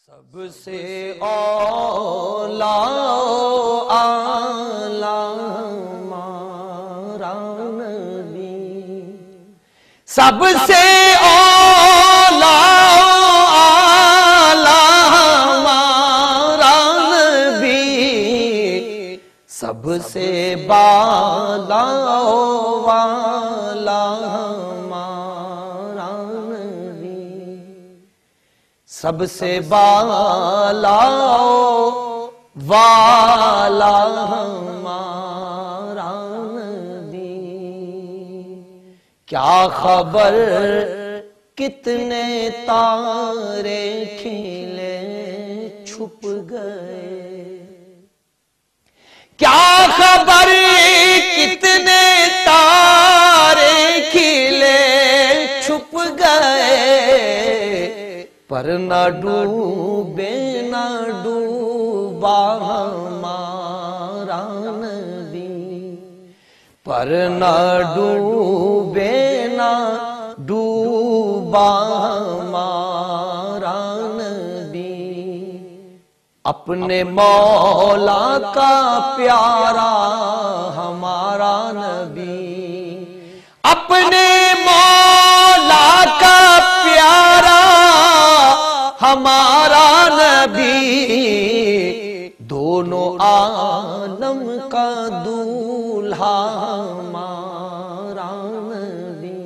سب سے اولا اعلی ہمارا نبی، سب سے اولا اعلی ہمارا نبی، سب سے بالا والا ہمارا نبی، سب سے بالا والا ہمارا نبی، کیا خبر کتنے تارے کھلے چھپ گئے، کیا خبر کتنے تارے کھلے چھپ گئے، پر نہ ڈوبے نہ ڈوبا ہمارا نبی، پر نہ ڈوبے نہ ڈوبا ہمارا نبی، اپنے مولا کا پیارا ہمارا نبی، اپنے مولا کا پیارا ہمارا نبی، دونوں عالم کا دولہا ہمارا نبی،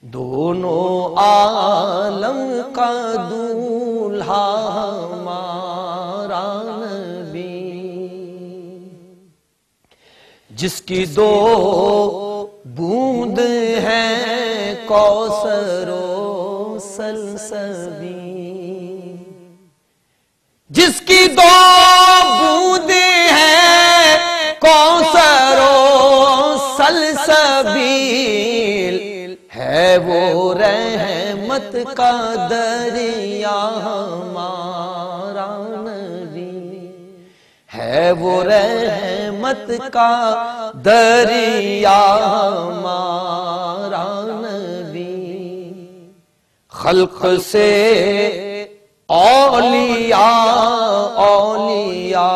دونوں عالم کا دولہا ہمارا نبی، جس کی دو بوند ہیں کوثر و سلسبی، جس کی دو بوندیں ہیں کوثر و سلسبیل، ہے وہ رحمت کا دریا ہمارا نبی، ہے وہ رحمت کا دریا ہمارا نبی، خلق سے اولیاء اولیاء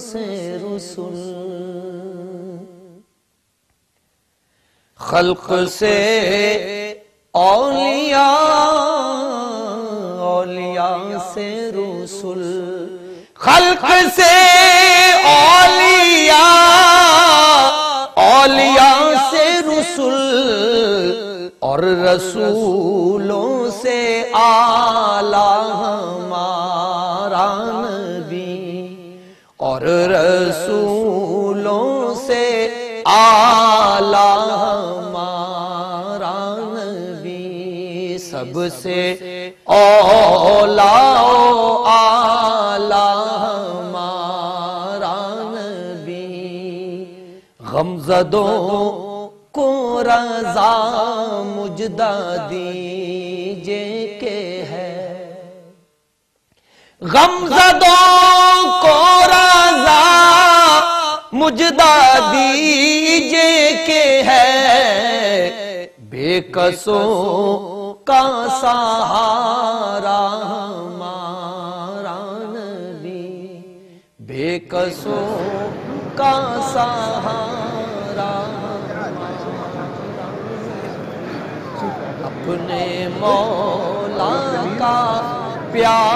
سے رسول، خلق سے اولیاء اولیاء سے رسول، خلق سے اولیاء اولیاء سے رسول، اور رسولوں سے اعلیٰ ہمارا نبی، اور رسولوں سے اعلیٰ ہمارا نبی، سب سے اولا اعلیٰ ہمارا نبی، غمزدوں کو رضا مجدہ دیجے کہ ہے، غمزدوں کو رضا مجدہ دیجے کہ ہے، بے کسوں کا سہارا ہمارا نبی، بے کسوں کا سہارا، اپنے مولا کا پیار